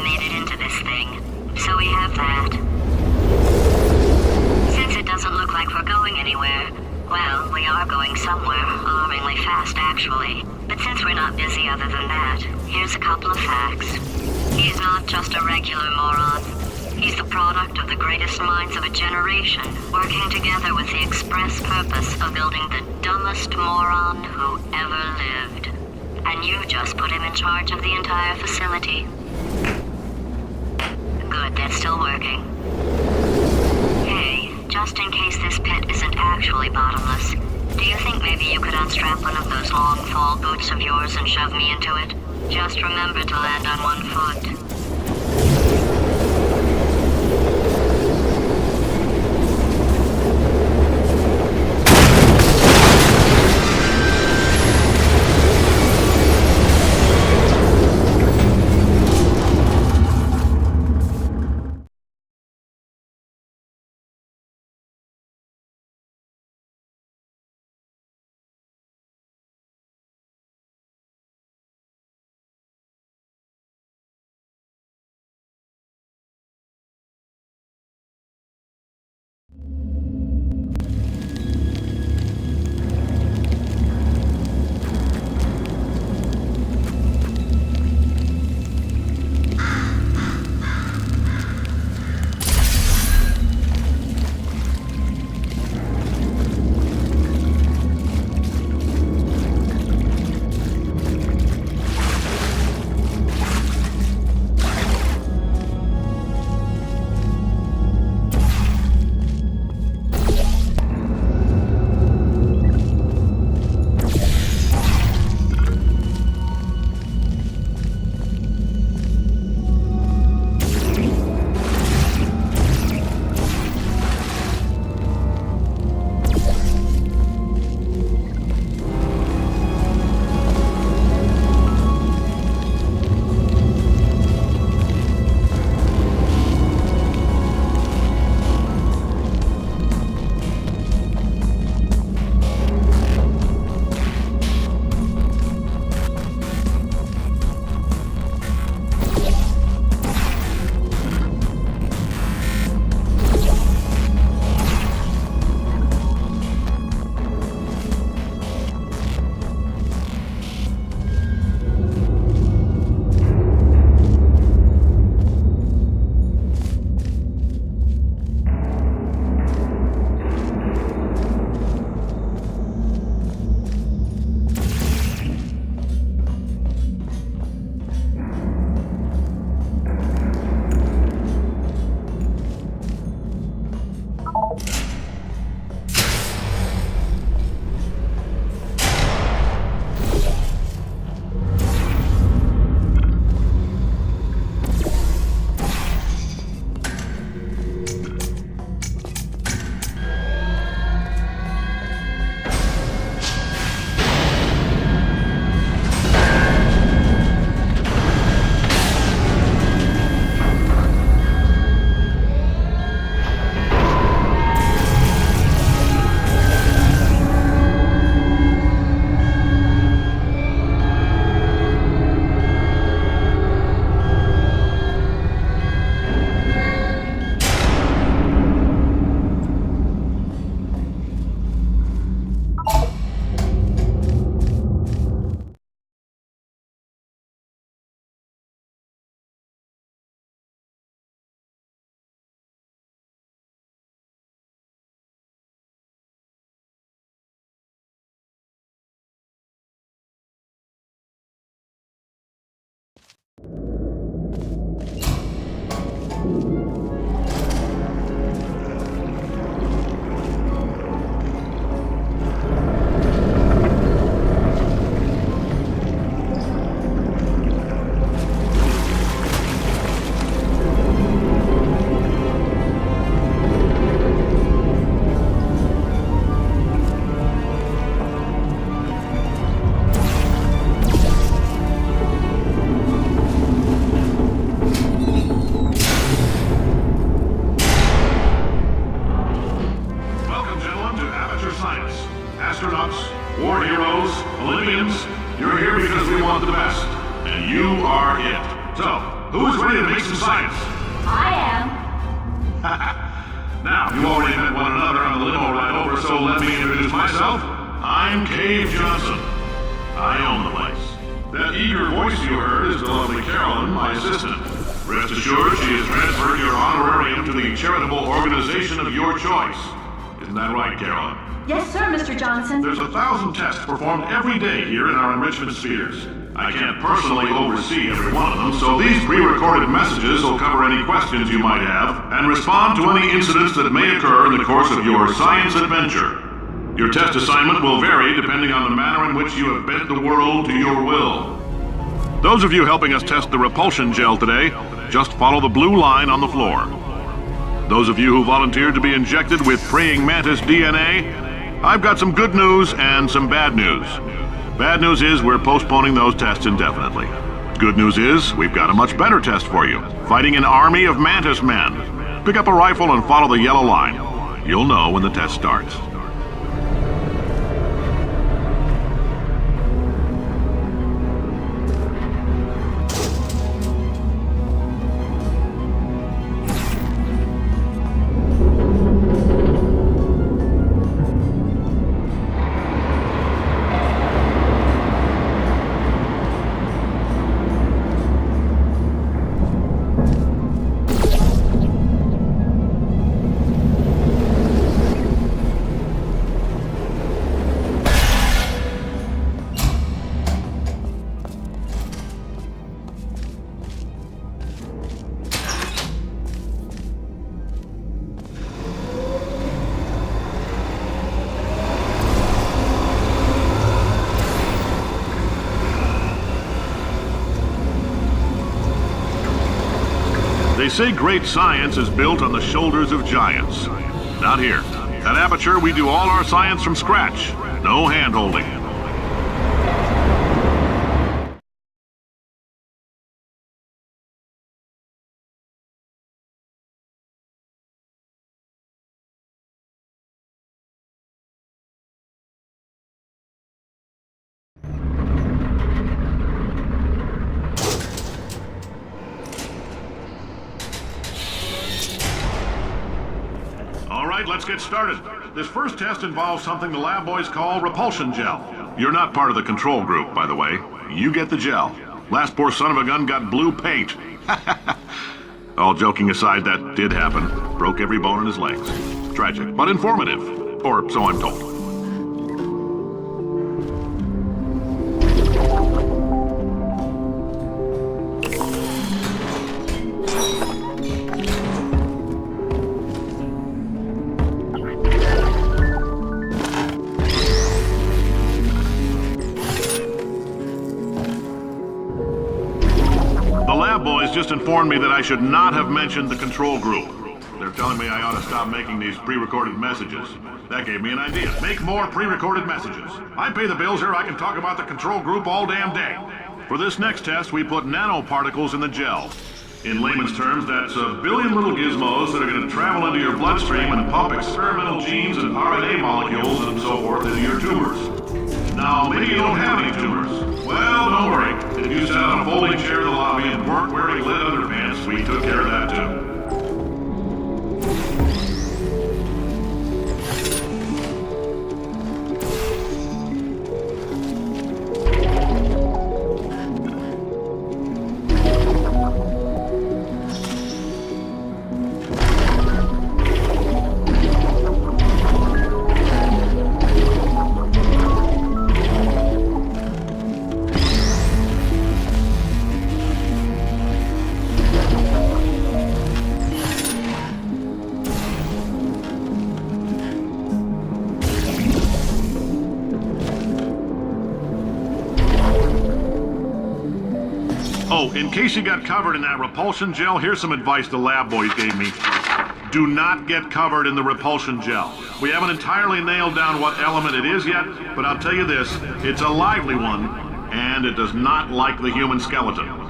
made it into this thing, so we have that. Since it doesn't look like we're going anywhere, well, we are going somewhere, alarmingly fast actually. But since we're not busy other than that, here's a couple of facts. He's not just a regular moron. He's the product of the greatest minds of a generation, working together with the express purpose of building the dumbest moron who ever lived. And you just put him in charge of the entire facility. Good, that's still working. Hey, just in case this pit isn't actually bottomless, do you think maybe you could unstrap one of those long fall boots of yours and shove me into it? Just remember to land on one foot. Who is ready to make some science? I am. Now, you already met one another on the limo ride over, so let me introduce myself. I'm Cave Johnson. I own the place. That eager voice you heard is the lovely Carolyn, my assistant. Rest assured, she has transferred your honorarium to the charitable organization of your choice. Isn't that right, Carolyn? Yes, sir, Mr. Johnson. There's 1,000 tests performed every day here in our enrichment spheres. I can't personally oversee every one of them, so these pre-recorded messages will cover any questions you might have and respond to any incidents that may occur in the course of your science adventure. Your test assignment will vary depending on the manner in which you have bent the world to your will. Those of you helping us test the repulsion gel today, just follow the blue line on the floor. Those of you who volunteered to be injected with praying mantis DNA, I've got some good news and some bad news. Bad news is we're postponing those tests indefinitely. Good news is we've got a much better test for you, fighting an army of mantis men. Pick up a rifle and follow the yellow line. You'll know when the test starts. They say great science is built on the shoulders of giants. Not here. At Aperture, we do all our science from scratch. No hand-holding. Let's get started. This first test involves something the lab boys call repulsion gel. You're not part of the control group, by the way. You get the gel. Last poor son of a gun got blue paint. All joking aside, that did happen. Broke every bone in his legs. Tragic, but informative. Or so I'm told. Just informed me that I should not have mentioned the control group. They're telling me I ought to stop making these pre-recorded messages. That gave me an idea. Make more pre-recorded messages. I pay the bills here, I can talk about the control group all damn day. For this next test, we put nanoparticles in the gel. In layman's terms, that's a billion little gizmos that are going to travel into your bloodstream and pump experimental genes and RNA molecules and so forth into your tumors. Now, maybe you don't have any tumors. Well, don't worry. If you sat on a folding chair in the lobby and weren't wearing lead underpants, we took care of that too. Oh, in case you got covered in that repulsion gel, here's some advice the lab boys gave me. Do not get covered in the repulsion gel. We haven't entirely nailed down what element it is yet, but I'll tell you this, it's a lively one, and it does not like the human skeleton.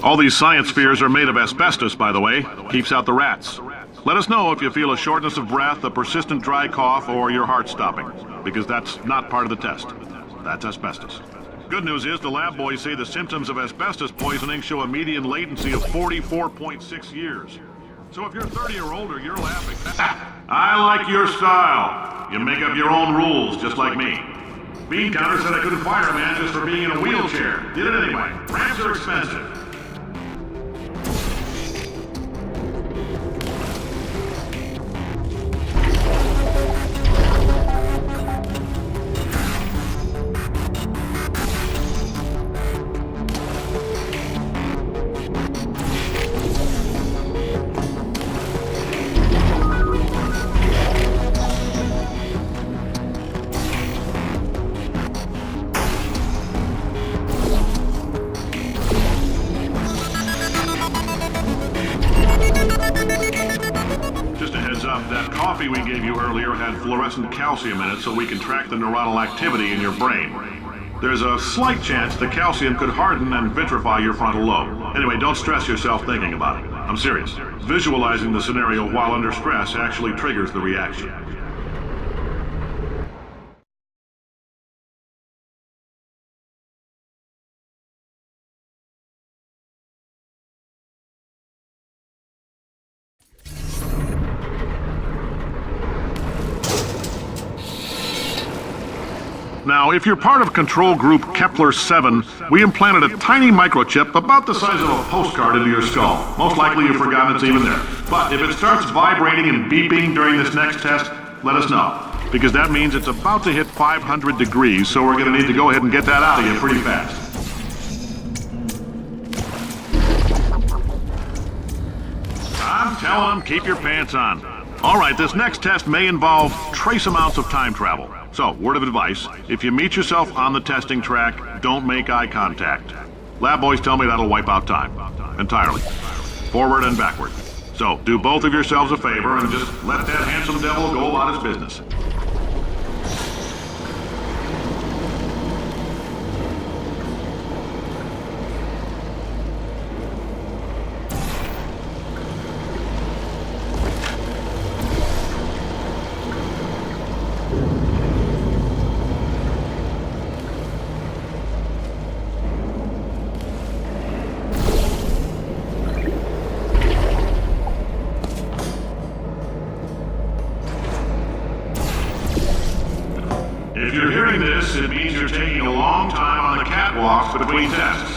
All these science spheres are made of asbestos, by the way. Keeps out the rats. Let us know if you feel a shortness of breath, a persistent dry cough, or your heart stopping, because that's not part of the test. That's asbestos. Good news is the lab boys say the symptoms of asbestos poisoning show a median latency of 44.6 years. So if you're 30 or older, you're laughing. I like your style. You make up your own rules, just like me. Bean Counter said I couldn't fire a man just for being in a wheelchair. Did it anyway. Ramps are expensive. That coffee we gave you earlier had fluorescent calcium in it so we can track the neuronal activity in your brain. There's a slight chance the calcium could harden and vitrify your frontal lobe. Anyway, don't stress yourself thinking about it. I'm serious. Visualizing the scenario while under stress actually triggers the reaction. Now, if you're part of Control Group Kepler-7, we implanted a tiny microchip about the size of a postcard into your skull. Most likely you've forgotten it's even there. But if it starts vibrating and beeping during this next test, let us know. Because that means it's about to hit 500 degrees, so we're going to need to go ahead and get that out of you pretty fast. I'm telling them, keep your pants on. All right, this next test may involve trace amounts of time travel. So, word of advice, if you meet yourself on the testing track, don't make eye contact. Lab boys tell me that'll wipe out time. Entirely. Forward and backward. So, do both of yourselves a favor and just let that handsome devil go about his business. If you're hearing this, it means you're taking a long time on the catwalks between tests.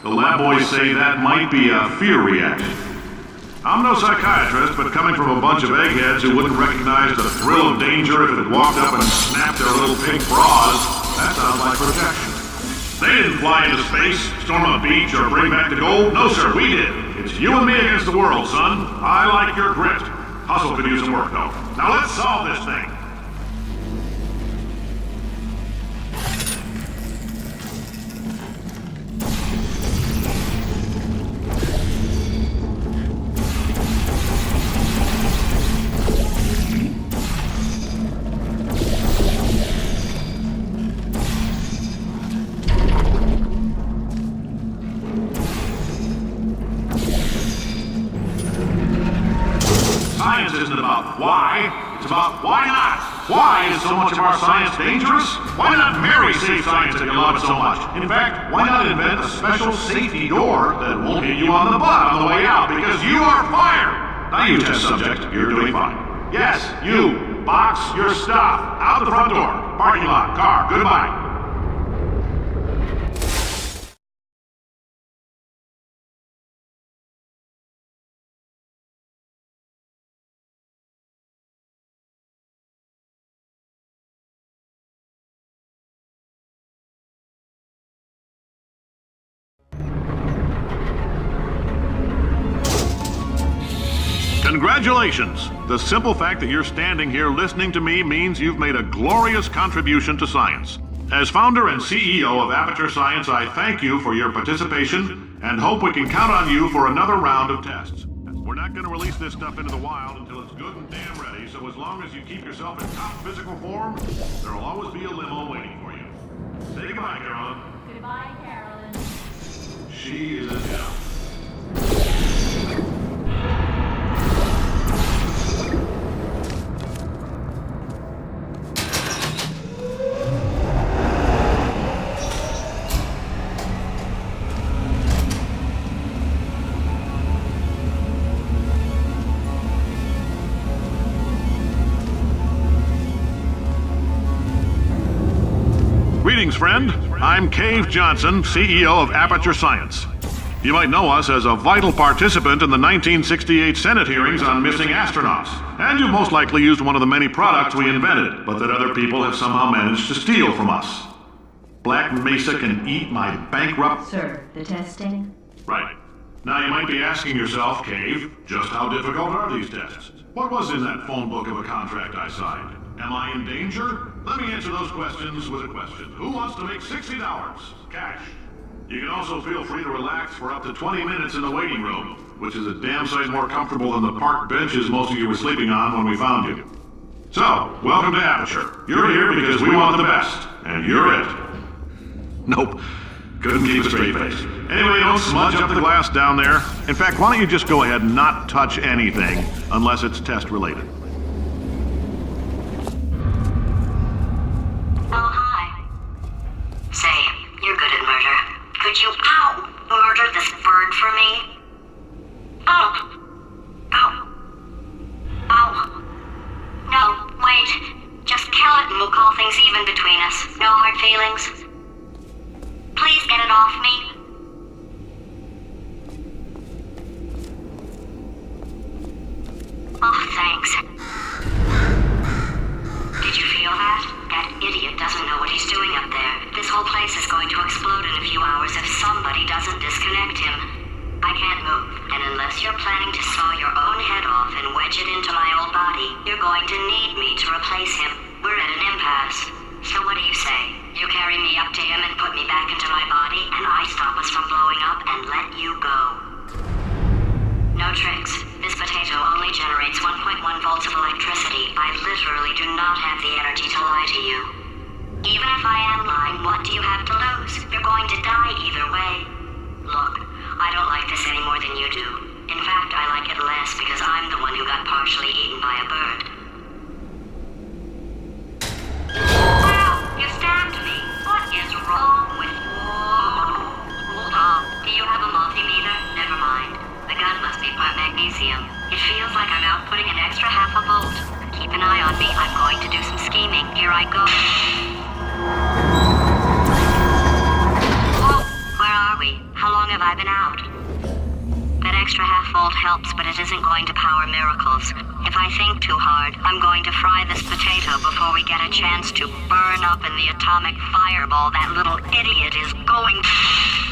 The lab boys say that might be a fear reaction. I'm no psychiatrist, but coming from a bunch of eggheads who wouldn't recognize the thrill of danger if it had walked up and snapped their little pink bras, that sounds like protection. They didn't fly into space, storm a beach, or bring back the gold. No, sir, we did. It's you and me against the world, son. I like your grit. Hustle could use some work, though. Now let's solve this thing. Science isn't about why, it's about why not. Why is so much of our science dangerous? Why not marry safe science if you love it so much? In fact, why not invent a special safety door that won't hit you on the butt on the way out because you are fired? Now you test subject, you're doing fine. Yes, you, box your stuff, out the front door, parking lot, car, goodbye. Congratulations! The simple fact that you're standing here listening to me means you've made a glorious contribution to science. As founder and CEO of Aperture Science, I thank you for your participation and hope we can count on you for another round of tests. We're not going to release this stuff into the wild until it's good and damn ready, so as long as you keep yourself in top physical form, there'll always be a limo waiting for you. Say goodbye, Carolyn. Goodbye, Carolyn. She is a gem. friend. I'm Cave Johnson, CEO of Aperture Science. You might know us as a vital participant in the 1968 Senate hearings on missing astronauts. And you've most likely used one of the many products we invented, but that other people have somehow managed to steal from us. Black Mesa can eat my bankrupt... Sir, the testing? Right. Now you might be asking yourself, Cave, just how difficult are these tests? What was in that phone book of a contract I signed? Am I in danger? Let me answer those questions with a question. Who wants to make $60? Cash. You can also feel free to relax for up to 20 minutes in the waiting room, which is a damn sight more comfortable than the park benches most of you were sleeping on when we found you. So, welcome to Aperture. You're here because we want the best, and you're it. Nope. Couldn't keep a straight face. Anyway, don't smudge up the glass down there. In fact, why don't you just go ahead and not touch anything unless it's test related. Oh, hi. Say, you're good at murder. Could you, murder this bird for me? Ow. No, wait. Just kill it and we'll call things even between us. No hard feelings. Please get it off me. Oh, thanks. Did you feel that? That idiot doesn't know what he's doing up there. This whole place is going to explode in a few hours if somebody doesn't disconnect him. I can't move, and unless you're planning to saw your own head off and wedge it into my old body, you're going to need me to replace him. We're at an impasse. So what do you say? You carry me up to him and put me back into my body, and I stop us from blowing up and let you go. No tricks. This potato only generates 1.1 volts of electricity. I literally do not have the energy to lie to you. Even if I am lying, what do you have to lose? You're going to die either way. Look, I don't like this any more than you do. In fact, I like it less because I'm the one who got partially eaten by a bird. Wow, you stabbed me. What is wrong with you? Hold on. Do you have a multimeter? Never mind. The gun must be part magnesium. It feels like I'm outputting an extra half a volt. Keep an eye on me. I'm going to do some scheming. Here I go. Whoa, where are we? How long have I been out? That extra half volt helps, but it isn't going to power miracles. If I think too hard, I'm going to fry this potato before we get a chance to burn up in the atomic fireball that little idiot is going to...